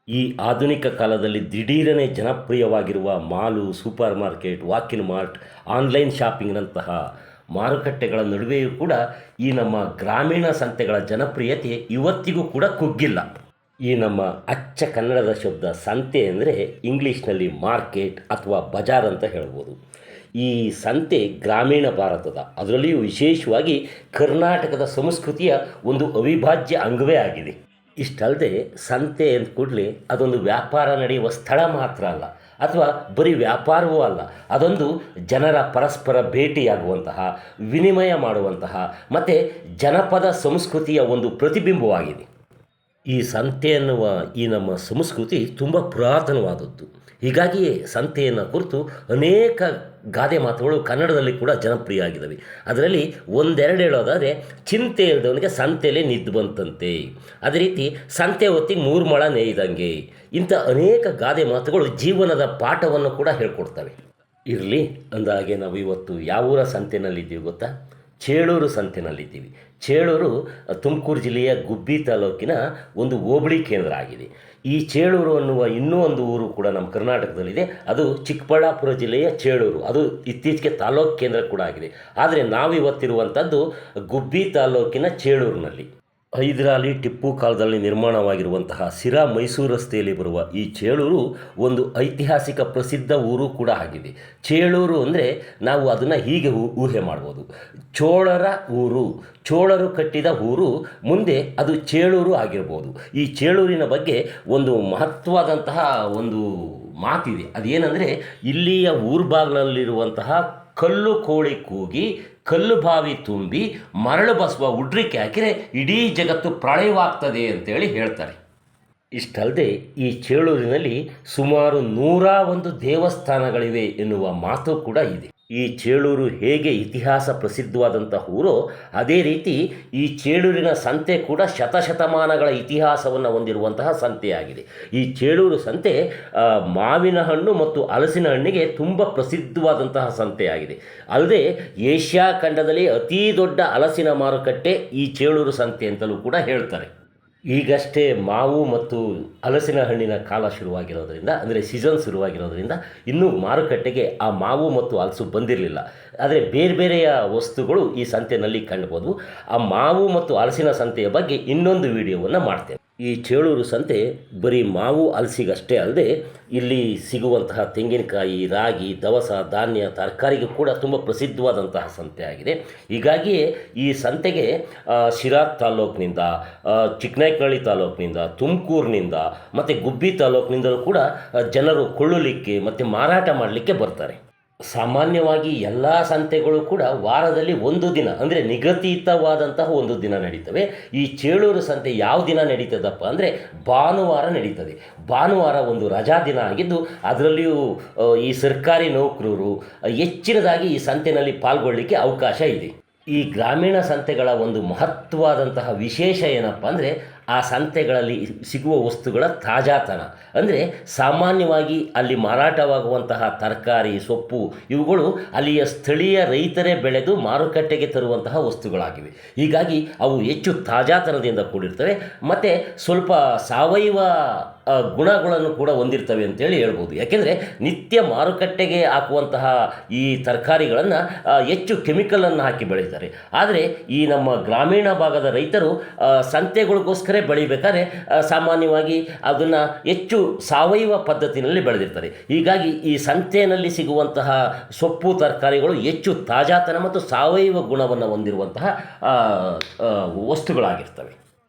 ಈ ಆಧುನಿಕ ಕಾಲದಲ್ಲಿ ದಿಢೀರನೆ ಜನಪ್ರಿಯವಾಗಿರುವ mall, supermarket, walk in mart, online ಶಾಪಿಂಗ್ನಂತಹ ಮಾರುಕಟ್ಟೆಗಳ ನಡುವೆಯೂ ಕೂಡ ಈ ನಮ್ಮ ಗ್ರಾಮೀಣ ಸಂತೆಗಳ ಜನಪ್ರಿಯತೆ ಇವತ್ತಿಗೂ ಕೂಡ ಕುಗ್ಗಿಲ್ಲ. ಈ ನಮ್ಮ ಅಚ್ಚ ಕನ್ನಡದ ಶಬ್ದ ಸಂತೆ ಅಂದರೆ ಇಂಗ್ಲೀಷ್ನಲ್ಲಿ ಮಾರ್ಕೆಟ್ ಅಥವಾ ಬಜಾರ್ ಅಂತ ಹೇಳ್ಬೋದು. ಈ ಸಂತೆ ಗ್ರಾಮೀಣ ಭಾರತದ, ಅದರಲ್ಲಿಯೂ ವಿಶೇಷವಾಗಿ ಕರ್ನಾಟಕದ ಸಂಸ್ಕೃತಿಯ ಒಂದು ಅವಿಭಾಜ್ಯ ಅಂಗವೇ ಆಗಿದೆ. ಇಷ್ಟಲ್ಲದೆ ಸಂತೆ ಅಂದ ಕೂಡಲೇ ಅದೊಂದು ವ್ಯಾಪಾರ ನಡೆಯುವ ಸ್ಥಳ ಮಾತ್ರ ಅಲ್ಲ, ಅಥವಾ ಬರೀ ವ್ಯಾಪಾರವೂ ಅಲ್ಲ, ಅದೊಂದು ಜನರ ಪರಸ್ಪರ ಭೇಟಿಯಾಗುವಂತಹ, ವಿನಿಮಯ ಮಾಡುವಂತಹ ಮತ್ತು ಜನಪದ ಸಂಸ್ಕೃತಿಯ ಒಂದು ಪ್ರತಿಬಿಂಬವಾಗಿದೆ. ಈ ಸಂತೆ ಎನ್ನುವ ಈ ನಮ್ಮ ಸಂಸ್ಕೃತಿ ತುಂಬ ಪುರಾತನವಾದದ್ದು. ಹೀಗಾಗಿಯೇ ಸಂತೆಯನ್ನು ಕುರಿತು ಅನೇಕ ಗಾದೆ ಮಾತುಗಳು ಕನ್ನಡದಲ್ಲಿ ಕೂಡ ಜನಪ್ರಿಯ ಆಗಿದ್ದಾವೆ. ಅದರಲ್ಲಿ ಒಂದೆರಡು ಹೇಳೋದಾದರೆ, ಚಿಂತೆ ಇಲ್ಲದವನಿಗೆ ಸಂತೆಯಲ್ಲಿ ನಿದ್ದು ಬಂತಂತೆ, ಅದೇ ರೀತಿ ಸಂತೆ ಹೊತ್ತಿಗೆ 3 ಮೊಳ ನೇಯ್ದಂಗೆ, ಇಂಥ ಅನೇಕ ಗಾದೆ ಮಾತುಗಳು ಜೀವನದ ಪಾಠವನ್ನು ಕೂಡ ಹೇಳ್ಕೊಡ್ತವೆ. ಇರಲಿ ಅಂದಾಗೆ ನಾವು ಇವತ್ತು ಯಾವ ಊರ ಸಂತೆನಲ್ಲಿದ್ದೀವಿ ಗೊತ್ತಾ? ಚೇಳೂರು ಸಂತೆನಲ್ಲಿದ್ದೀವಿ. ಚೇಳೂರು ತುಮಕೂರು ಜಿಲ್ಲೆಯ ಗುಬ್ಬಿ ತಾಲೂಕಿನ ಒಂದು ಹೋಬಳಿ ಕೇಂದ್ರ ಆಗಿದೆ. ಈ ಚೇಳೂರು ಅನ್ನುವ ಇನ್ನೂ ಒಂದು ಊರು ಕೂಡ ನಮ್ಮ ಕರ್ನಾಟಕದಲ್ಲಿದೆ. ಅದು ಚಿಕ್ಕಬಳ್ಳಾಪುರ ಜಿಲ್ಲೆಯ ಚೇಳೂರು. ಅದು ಇತ್ತೀಚೆಗೆ ತಾಲೂಕು ಕೇಂದ್ರ ಕೂಡ ಆಗಿದೆ. ಆದರೆ ನಾವಿವತ್ತಿರುವಂಥದ್ದು ಗುಬ್ಬಿ ತಾಲೂಕಿನ ಚೇಳೂರಿನಲ್ಲಿ. ಹೈದರಾಲಿ ಟಿಪ್ಪು ಕಾಲದಲ್ಲಿ ನಿರ್ಮಾಣವಾಗಿರುವಂತಹ ಸಿರಾ ಮೈಸೂರು ರಸ್ತೆಯಲ್ಲಿ ಬರುವ ಈ ಚೇಳೂರು ಒಂದು ಐತಿಹಾಸಿಕ ಪ್ರಸಿದ್ಧ ಊರು ಕೂಡ ಆಗಿದೆ. ಚೇಳೂರು ಅಂದರೆ ನಾವು ಅದನ್ನು ಹೀಗೆ ಊಹೆ ಮಾಡ್ಬೋದು: ಚೋಳರ ಊರು, ಚೋಳರು ಕಟ್ಟಿದ ಊರು, ಮುಂದೆ ಅದು ಚೇಳೂರು ಆಗಿರ್ಬೋದು. ಈ ಚೇಳೂರಿನ ಬಗ್ಗೆ ಒಂದು ಮಹತ್ವವಾದಂತಹ ಒಂದು ಮಾತಿದೆ. ಅದೇನೆಂದರೆ, ಇಲ್ಲಿಯ ಊರ್ಬಾಗ್ನಲ್ಲಿರುವಂತಹ ಕಲ್ಲು ಕೋಳಿ ಕೂಗಿ, ಕಲ್ಲು ಬಾವಿ ತುಂಬಿ, ಮರಳು ಬಸವ ಉಡ್ರಿಕೆ ಹಾಕಿದರೆ ಇಡೀ ಜಗತ್ತು ಪ್ರಳಯವಾಗ್ತದೆ ಅಂತೇಳಿ ಹೇಳ್ತಾರೆ. ಇಷ್ಟಲ್ಲದೆ ಈ ಚೇಳೂರಿನಲ್ಲಿ ಸುಮಾರು 101 ದೇವಸ್ಥಾನಗಳಿವೆ ಎನ್ನುವ ಮಾತು ಕೂಡ ಇದೆ. ಈ ಚೇಳೂರು ಹೇಗೆ ಇತಿಹಾಸ ಪ್ರಸಿದ್ಧವಾದಂಥ ಊರೋ, ಅದೇ ರೀತಿ ಈ ಚೇಳೂರಿನ ಸಂತೆ ಕೂಡ ಶತಶತಮಾನಗಳ ಇತಿಹಾಸವನ್ನು ಹೊಂದಿರುವಂತಹ ಸಂತೆಯಾಗಿದೆ. ಈ ಚೇಳೂರು ಸಂತೆ ಮಾವಿನ ಹಣ್ಣು ಮತ್ತು ಹಲಸಿನ ಹಣ್ಣಿಗೆ ತುಂಬ ಪ್ರಸಿದ್ಧವಾದಂತಹ ಸಂತೆಯಾಗಿದೆ. ಅಲ್ಲದೆ ಏಷ್ಯಾ ಖಂಡದಲ್ಲಿ ಅತೀ ದೊಡ್ಡ ಹಲಸಿನ ಮಾರುಕಟ್ಟೆ ಈ ಚೇಳೂರು ಸಂತೆ ಅಂತಲೂ ಕೂಡ ಹೇಳ್ತಾರೆ. ಈಗಷ್ಟೇ ಮಾವು ಮತ್ತು ಹಲಸಿನ ಹಣ್ಣಿನ ಕಾಲ ಶುರುವಾಗಿರೋದರಿಂದ, ಅಂದರೆ ಸೀಸನ್ ಶುರುವಾಗಿರೋದರಿಂದ ಇನ್ನೂ ಮಾರುಕಟ್ಟೆಗೆ ಆ ಮಾವು ಮತ್ತು ಹಲಸು ಬಂದಿರಲಿಲ್ಲ. ಆದರೆ ಬೇರೆ ಬೇರೆಯ ವಸ್ತುಗಳು ಈ ಸಂತೆಯಲ್ಲಿ ಕಂಡುಬೋದು. ಆ ಮಾವು ಮತ್ತು ಹಲಸಿನ ಸಂತೆಯ ಬಗ್ಗೆ ಇನ್ನೊಂದು ವಿಡಿಯೋವನ್ನು ಮಾಡ್ತೇನೆ. ಈ ಚೇಳೂರು ಸಂತೆ ಬರೀ ಮಾವು ಹಲಸಿಗಷ್ಟೇ ಅಲ್ಲದೆ ಇಲ್ಲಿ ಸಿಗುವಂತಹ ತೆಂಗಿನಕಾಯಿ, ರಾಗಿ, ದವಸ ಧಾನ್ಯ, ತರಕಾರಿಗೂ ಕೂಡ ತುಂಬ ಪ್ರಸಿದ್ಧವಾದಂತಹ ಸಂತೆ ಆಗಿದೆ. ಹೀಗಾಗಿಯೇ ಈ ಸಂತೆಗೆ ಶಿರಾ ತಾಲೂಕಿನಿಂದ, ಚಿಕ್ಕನಾಯಕನಹಳ್ಳಿ ತಾಲೂಕಿನಿಂದ, ತುಮಕೂರಿನಿಂದ ಮತ್ತು ಗುಬ್ಬಿ ತಾಲೂಕಿನಿಂದಲೂ ಕೂಡ ಜನರು ಕೊಳ್ಳಲಿಕ್ಕೆ ಮತ್ತು ಮಾರಾಟ ಮಾಡಲಿಕ್ಕೆ ಬರ್ತಾರೆ. ಸಾಮಾನ್ಯವಾಗಿ ಎಲ್ಲ ಸಂತೆಗಳು ಕೂಡ ವಾರದಲ್ಲಿ ಒಂದು ದಿನ, ಅಂದರೆ ನಿಗದಿತವಾದಂತಹ ಒಂದು ದಿನ ನಡೀತವೆ. ಈ ಚೇಳೂರು ಸಂತೆ ಯಾವ ದಿನ ನಡೀತದಪ್ಪ ಅಂದರೆ ಭಾನುವಾರ ನಡೀತದೆ. ಭಾನುವಾರ ಒಂದು ರಜಾ ದಿನ ಆಗಿದ್ದು, ಅದರಲ್ಲಿಯೂ ಈ ಸರ್ಕಾರಿ ನೌಕರರು ಹೆಚ್ಚಿನದಾಗಿ ಈ ಸಂತೆಯಲ್ಲಿ ಪಾಲ್ಗೊಳ್ಳಲಿಕ್ಕೆ ಅವಕಾಶ ಇದೆ. ಈ ಗ್ರಾಮೀಣ ಸಂತೆಗಳ ಒಂದು ಮಹತ್ವವಾದಂತಹ ವಿಶೇಷ ಏನಪ್ಪ ಅಂದರೆ, ಆ ಸಂತೆಗಳಲ್ಲಿ ಸಿಗುವ ವಸ್ತುಗಳ ತಾಜಾತನ. ಅಂದರೆ ಸಾಮಾನ್ಯವಾಗಿ ಅಲ್ಲಿ ಮಾರಾಟವಾಗುವಂತಹ ತರಕಾರಿ, ಸೊಪ್ಪು ಇವುಗಳು ಅಲ್ಲಿಯ ಸ್ಥಳೀಯ ರೈತರೇ ಬೆಳೆದು ಮಾರುಕಟ್ಟೆಗೆ ತರುವಂತಹ ವಸ್ತುಗಳಾಗಿವೆ. ಹೀಗಾಗಿ ಅವು ಹೆಚ್ಚು ತಾಜಾತನದಿಂದ ಕೂಡಿರ್ತವೆ ಮತ್ತು ಸ್ವಲ್ಪ ಸಾವಯವ ಗುಣಗಳನ್ನು ಕೂಡ ಹೊಂದಿರ್ತವೆ ಅಂತೇಳಿ ಹೇಳ್ಬೋದು. ಯಾಕೆಂದರೆ ನಿತ್ಯ ಮಾರುಕಟ್ಟೆಗೆ ಹಾಕುವಂತಹ ಈ ತರಕಾರಿಗಳನ್ನು ಹೆಚ್ಚು ಕೆಮಿಕಲನ್ನು ಹಾಕಿ ಬೆಳೀತಾರೆ. ಆದರೆ ಈ ನಮ್ಮ ಗ್ರಾಮೀಣ ಭಾಗದ ರೈತರು ಸಂತೆಗಳಿಗೋಸ್ಕರ ಬೆಳಿಬೇಕಾದ್ರೆ ಸಾಮಾನ್ಯವಾಗಿ ಅದನ್ನು ಹೆಚ್ಚು ಸಾವಯವ ಪದ್ಧತಿಯಲ್ಲಿ ಬೆಳೆದಿರ್ತಾರೆ. ಹೀಗಾಗಿ ಈ ಸಂತೆಯಲ್ಲಿ ಸಿಗುವಂತಹ ಸೊಪ್ಪು ತರಕಾರಿಗಳು ಹೆಚ್ಚು ತಾಜಾತನ ಮತ್ತು ಸಾವಯವ ಗುಣವನ್ನು ಹೊಂದಿರುವಂತಹ ವಸ್ತುಗಳಾಗಿರ್ತವೆ.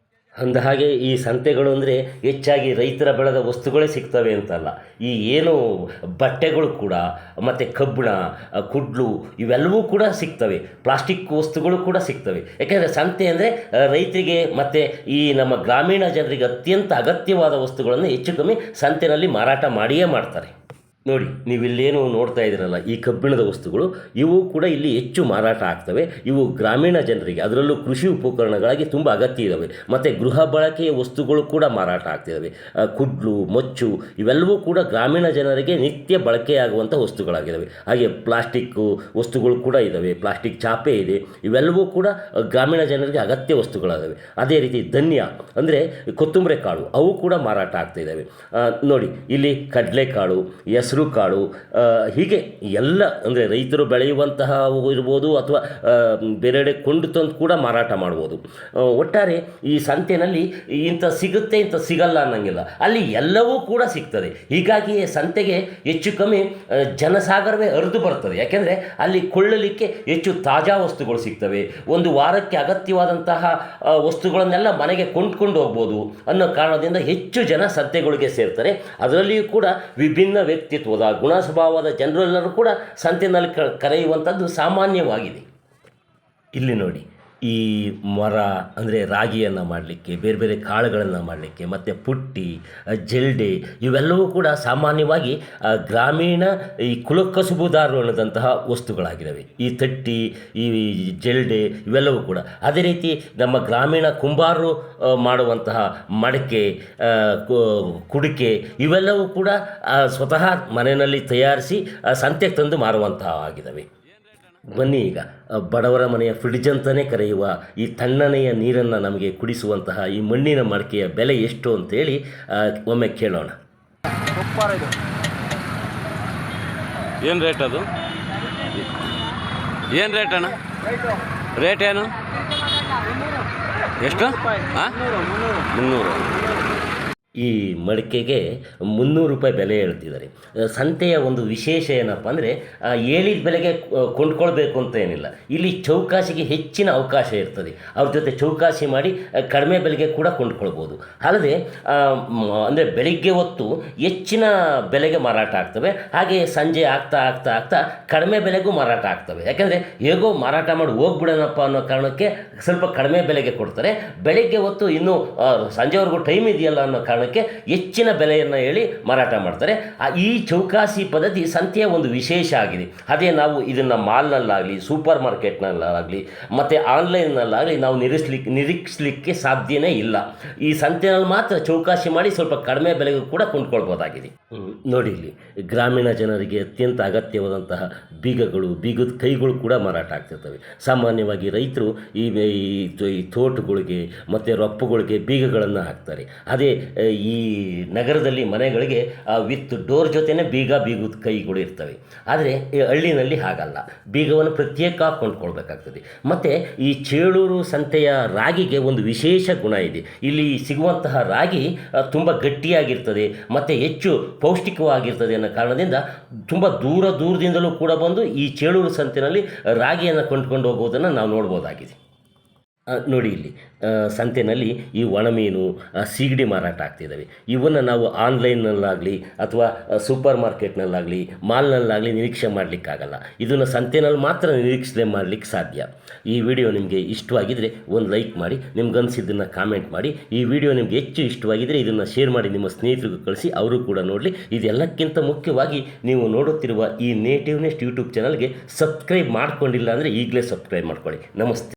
ಅಂದಹಾಗೆ ಈ ಸಂತೆಗಳು ಅಂದರೆ ಹೆಚ್ಚಾಗಿ ರೈತರ ಬೆಳೆದ ವಸ್ತುಗಳೇ ಸಿಗ್ತವೆ ಅಂತಲ್ಲ. ಈ ಏನು ಬಟ್ಟೆಗಳು ಕೂಡ, ಮತ್ತು ಕಬ್ಬಿಣ, ಕುಡ್ಲು ಇವೆಲ್ಲವೂ ಕೂಡ ಸಿಗ್ತವೆ. ಪ್ಲಾಸ್ಟಿಕ್ ವಸ್ತುಗಳು ಕೂಡ ಸಿಗ್ತವೆ. ಯಾಕೆಂದರೆ ಸಂತೆ ಅಂದರೆ ರೈತರಿಗೆ ಮತ್ತು ಈ ನಮ್ಮ ಗ್ರಾಮೀಣ ಜನರಿಗೆ ಅತ್ಯಂತ ಅಗತ್ಯವಾದ ವಸ್ತುಗಳನ್ನು ಹೆಚ್ಚು ಕಮ್ಮಿ ಸಂತೆಯಲ್ಲಿ ಮಾರಾಟ ಮಾಡಿಯೇ ಮಾಡ್ತಾರೆ. ನೋಡಿ, ನೀವಿಲ್ಲೇನು ನೋಡ್ತಾ ಇದ್ದೀರಲ್ಲ ಈ ಕಬ್ಬಿಣದ ವಸ್ತುಗಳು, ಇವು ಕೂಡ ಇಲ್ಲಿ ಹೆಚ್ಚು ಮಾರಾಟ ಆಗ್ತವೆ. ಇವು ಗ್ರಾಮೀಣ ಜನರಿಗೆ, ಅದರಲ್ಲೂ ಕೃಷಿ ಉಪಕರಣಗಳಾಗಿ ತುಂಬ ಅಗತ್ಯ ಇದ್ದಾವೆ. ಮತ್ತು ಗೃಹ ಬಳಕೆಯ ವಸ್ತುಗಳು ಕೂಡ ಮಾರಾಟ ಆಗ್ತಿದ್ದಾವೆ. ಕುಡ್ಲು, ಮಚ್ಚು ಇವೆಲ್ಲವೂ ಕೂಡ ಗ್ರಾಮೀಣ ಜನರಿಗೆ ನಿತ್ಯ ಬಳಕೆಯಾಗುವಂಥ ವಸ್ತುಗಳಾಗಿದ್ದಾವೆ. ಹಾಗೆ ಪ್ಲಾಸ್ಟಿಕ್ಕು ವಸ್ತುಗಳು ಕೂಡ ಇದ್ದಾವೆ, ಪ್ಲಾಸ್ಟಿಕ್ ಚಾಪೆ ಇದೆ. ಇವೆಲ್ಲವೂ ಕೂಡ ಗ್ರಾಮೀಣ ಜನರಿಗೆ ಅಗತ್ಯ ವಸ್ತುಗಳಾಗಿವೆ. ಅದೇ ರೀತಿ ಧನ್ಯ ಅಂದರೆ ಕೊತ್ತಂಬರಿ ಕಾಳು, ಅವು ಕೂಡ ಮಾರಾಟ ಆಗ್ತಾಯಿದ್ದಾವೆ. ನೋಡಿ, ಇಲ್ಲಿ ಕಡಲೆಕಾಳು, ಹೆಸರು ಕಾಳು, ಹೀಗೆ ಎಲ್ಲ ಅಂದರೆ ರೈತರು ಬೆಳೆಯುವಂತಹ ಇರ್ಬೋದು ಅಥವಾ ಬೇರೆಡೆ ಕೊಂಡು ತಂದು ಕೂಡ ಮಾರಾಟ ಮಾಡ್ಬೋದು. ಒಟ್ಟಾರೆ ಈ ಸಂತೆಯಲ್ಲಿ ಇಂಥ ಸಿಗುತ್ತೆ ಇಂಥ ಸಿಗಲ್ಲ ಅನ್ನೋಂಗಿಲ್ಲ, ಅಲ್ಲಿ ಎಲ್ಲವೂ ಕೂಡ ಸಿಗ್ತದೆ. ಹೀಗಾಗಿ ಸಂತೆಗೆ ಹೆಚ್ಚು ಕಮ್ಮಿ ಜನಸಾಗರವೇ ಹರಿದು ಬರ್ತದೆ. ಯಾಕೆಂದರೆ ಅಲ್ಲಿ ಕೊಳ್ಳಲಿಕ್ಕೆ ಹೆಚ್ಚು ತಾಜಾ ವಸ್ತುಗಳು ಸಿಗ್ತವೆ. ಒಂದು ವಾರಕ್ಕೆ ಅಗತ್ಯವಾದಂತಹ ವಸ್ತುಗಳನ್ನೆಲ್ಲ ಮನೆಗೆ ಕೊಂಡ್ಕೊಂಡು ಹೋಗ್ಬೋದು ಅನ್ನೋ ಕಾರಣದಿಂದ ಹೆಚ್ಚು ಜನ ಸಂತೆಗಳಿಗೆ ಸೇರ್ತಾರೆ. ಅದರಲ್ಲಿಯೂ ಕೂಡ ವಿಭಿನ್ನ ವ್ಯಕ್ತಿತ್ವದ ಗುಣ ಸ್ವಭಾವದ ಜನರೆಲ್ಲರೂ ಕೂಡ ಸಂತೆಯಲ್ಲಿ ಕರೆಯುವಂಥದ್ದು ಸಾಮಾನ್ಯವಾಗಿದೆ. ಇಲ್ಲಿ ನೋಡಿ, ಈ ಮರ ಅಂದರೆ ರಾಗಿಯನ್ನು ಮಾಡಲಿಕ್ಕೆ, ಬೇರೆ ಬೇರೆ ಕಾಳುಗಳನ್ನು ಮಾಡಲಿಕ್ಕೆ, ಮತ್ತು ಪುಟ್ಟಿ, ಜಲ್ಡೆ ಇವೆಲ್ಲವೂ ಕೂಡ ಸಾಮಾನ್ಯವಾಗಿ ಗ್ರಾಮೀಣ ಈ ಕುಲಕಸುಬುದಾರರು ಅನ್ನೋದಂತಹ ವಸ್ತುಗಳಾಗಿದ್ದಾವೆ. ಈ ತಟ್ಟಿ, ಈ ಜಲ್ಡೆ ಇವೆಲ್ಲವೂ ಕೂಡ. ಅದೇ ರೀತಿ ನಮ್ಮ ಗ್ರಾಮೀಣ ಕುಂಬಾರರು ಮಾಡುವಂತಹ ಮಡಕೆ, ಕುಡಿಕೆ ಇವೆಲ್ಲವೂ ಕೂಡ ಸ್ವತಃ ಮನೆಯಲ್ಲಿ ತಯಾರಿಸಿ ಸಂತೆಗೆ ತಂದು ಮಾರುವಂತಹ ಆಗಿದ್ದಾವೆ. ಬನ್ನಿ, ಈಗ ಬಡವರ ಮನೆಯ ಫ್ರಿಡ್ಜ್ ಅಂತಲೇ ಕರೆಯುವ ಈ ತಣ್ಣನೆಯ ನೀರನ್ನು ನಮಗೆ ಕುಡಿಸುವಂತಹ ಈ ಮಣ್ಣಿನ ಮಡಕೆಯ ಬೆಲೆ ಎಷ್ಟು ಅಂತೇಳಿ ಒಮ್ಮೆ ಕೇಳೋಣ. ಏನು ರೇಟ್ ಅದು? ಏನು ರೇಟ್ ಅಣ್ಣ? ರೇಟ್ ಏನು? ಎಷ್ಟು? ಹಾಂ, 300. ಈ ಮಡಿಕೆಗೆ 300 ರೂಪಾಯಿ ಬೆಲೆ ಹೇಳ್ತಿದ್ದಾರೆ. ಸಂತೆಯ ಒಂದು ವಿಶೇಷ ಏನಪ್ಪ ಅಂದರೆ ಹೇಳಿದ ಬೆಲೆಗೆ ಕೊಂಡ್ಕೊಳ್ಬೇಕು ಅಂತ ಏನಿಲ್ಲ. ಇಲ್ಲಿ ಚೌಕಾಸಿಗೆ ಹೆಚ್ಚಿನ ಅವಕಾಶ ಇರ್ತದೆ. ಅವ್ರ ಜೊತೆ ಚೌಕಾಸಿ ಮಾಡಿ ಕಡಿಮೆ ಬೆಲೆಗೆ ಕೂಡ ಕೊಂಡ್ಕೊಳ್ಬೋದು. ಅಲ್ಲದೆ ಅಂದರೆ ಬೆಳಿಗ್ಗೆ ಹೊತ್ತು ಹೆಚ್ಚಿನ ಬೆಲೆಗೆ ಮಾರಾಟ ಆಗ್ತವೆ. ಹಾಗೆ ಸಂಜೆ ಆಗ್ತಾ ಆಗ್ತಾ ಆಗ್ತಾ ಕಡಿಮೆ ಬೆಲೆಗೂ ಮಾರಾಟ ಆಗ್ತವೆ. ಯಾಕೆಂದರೆ ಹೇಗೋ ಮಾರಾಟ ಮಾಡಿ ಹೋಗ್ಬಿಡೋಣಪ್ಪ ಅನ್ನೋ ಕಾರಣಕ್ಕೆ ಸ್ವಲ್ಪ ಕಡಿಮೆ ಬೆಲೆಗೆ ಕೊಡ್ತಾರೆ. ಬೆಳಿಗ್ಗೆ ಹೊತ್ತು ಇನ್ನೂ ಸಂಜೆವರೆಗೂ ಟೈಮ್ ಇದೆಯಲ್ಲ ಅನ್ನೋ ಕಾರಣ ಹೆಚ್ಚಿನ ಬೆಲೆಯನ್ನು ಹೇಳಿ ಮಾರಾಟ ಮಾಡ್ತಾರೆ. ಈ ಚೌಕಾಸಿ ಪದ್ಧತಿ ಸಂತೆಯ ಒಂದು ವಿಶೇಷ ಆಗಿದೆ. ಅದೇ ನಾವು ಇದನ್ನು ಮಾಲ್ನಲ್ಲಾಗಲಿ, ಸೂಪರ್ ಮಾರ್ಕೆಟ್ನಲ್ಲಾಗಲಿ ಮತ್ತು ಆನ್ಲೈನ್ನಲ್ಲಾಗಲಿ ನಾವು ನಿರೀಕ್ಷಿಸಲಿಕ್ಕೆ ಸಾಧ್ಯನೇ ಇಲ್ಲ. ಈ ಸಂತೆಯಲ್ಲಿ ಮಾತ್ರ ಚೌಕಾಸಿ ಮಾಡಿ ಸ್ವಲ್ಪ ಕಡಿಮೆ ಬೆಲೆಗೂ ಕೂಡ ಕೊಂಡ್ಕೊಳ್ಬೋದಾಗಿದೆ. ನೋಡಿ, ಇಲ್ಲಿ ಗ್ರಾಮೀಣ ಜನರಿಗೆ ಅತ್ಯಂತ ಅಗತ್ಯವಾದಂತಹ ಬೀಗಗಳು, ಬೀಗದ ಕೈಗಳು ಕೂಡ ಮಾರಾಟ ಆಗ್ತಿರ್ತವೆ. ಸಾಮಾನ್ಯವಾಗಿ ರೈತರು ಈ ತೋಟಗಳಿಗೆ ಮತ್ತು ರಪ್ಪುಗಳಿಗೆ ಬೀಗಗಳನ್ನು ಹಾಕ್ತಾರೆ. ಅದೇ ಈ ನಗರದಲ್ಲಿ ಮನೆಗಳಿಗೆ ವಿತ್ ಡೋರ್ ಜೊತೆನೇ ಬೀಗದ ಕೈಗಳು ಇರ್ತವೆ. ಆದರೆ ಈ ಹಳ್ಳಿನಲ್ಲಿ ಹಾಗಲ್ಲ, ಬೀಗವನ್ನು ಪ್ರತ್ಯೇಕ ಕೊಂಡ್ಕೊಳ್ಬೇಕಾಗ್ತದೆ. ಮತ್ತು ಈ ಚೇಳೂರು ಸಂತೆಯ ರಾಗಿಗೆ ಒಂದು ವಿಶೇಷ ಗುಣ ಇದೆ. ಇಲ್ಲಿ ಸಿಗುವಂತಹ ರಾಗಿ ತುಂಬ ಗಟ್ಟಿಯಾಗಿರ್ತದೆ ಮತ್ತು ಹೆಚ್ಚು ಪೌಷ್ಟಿಕವಾಗಿರ್ತದೆ ಅನ್ನೋ ಕಾರಣದಿಂದ ತುಂಬ ದೂರದಿಂದಲೂ ಕೂಡ ಬಂದು ಈ ಚೇಳೂರು ಸಂತೆಯಲ್ಲಿ ರಾಗಿಯನ್ನು ಕೊಂಡ್ಕೊಂಡು ಹೋಗೋದನ್ನು ನಾವು ನೋಡ್ಬೋದಾಗಿದೆ. ನೋಡಿ, ಇಲ್ಲಿ ಸಂತೆಯಲ್ಲಿ ಈ ಒಣಮೀನು, ಸೀಗಡಿ ಮಾರಾಟ ಆಗ್ತಿದ್ದಾವೆ. ಇವನ್ನು ನಾವು ಆನ್ಲೈನ್ನಲ್ಲಾಗಲಿ ಅಥವಾ ಸೂಪರ್ ಮಾರ್ಕೆಟ್ನಲ್ಲಾಗಲಿ ಮಾಲ್ನಲ್ಲಾಗಲಿ ನಿರೀಕ್ಷೆ ಮಾಡಲಿಕ್ಕಾಗಲ್ಲ. ಇದನ್ನು ಸಂತೆಯಲ್ಲಿ ಮಾತ್ರ ನಿರೀಕ್ಷೆ ಮಾಡಲಿಕ್ಕೆ ಸಾಧ್ಯ. ಈ ವಿಡಿಯೋ ನಿಮಗೆ ಇಷ್ಟವಾಗಿದ್ದರೆ ಒಂದು ಲೈಕ್ ಮಾಡಿ, ನಿಮ್ಗೆ ಅನಿಸಿದ್ದನ್ನು ಕಾಮೆಂಟ್ ಮಾಡಿ. ಈ ವಿಡಿಯೋ ನಿಮಗೆ ಹೆಚ್ಚು ಇಷ್ಟವಾಗಿದ್ದರೆ ಇದನ್ನು ಶೇರ್ ಮಾಡಿ, ನಿಮ್ಮ ಸ್ನೇಹಿತರಿಗೂ ಕಳಿಸಿ, ಅವರು ಕೂಡ ನೋಡಲಿ. ಇದೆಲ್ಲಕ್ಕಿಂತ ಮುಖ್ಯವಾಗಿ ನೀವು ನೋಡುತ್ತಿರುವ ಈ ನೇಟಿವ್ ನೆಸ್ಟ್ ಯೂಟ್ಯೂಬ್ ಚಾನಲ್ಗೆ ಸಬ್ಸ್ಕ್ರೈಬ್ ಮಾಡ್ಕೊಂಡಿಲ್ಲ ಅಂದರೆ ಈಗಲೇ ಸಬ್ಸ್ಕ್ರೈಬ್ ಮಾಡ್ಕೊಳ್ಳಿ. ನಮಸ್ತೆ.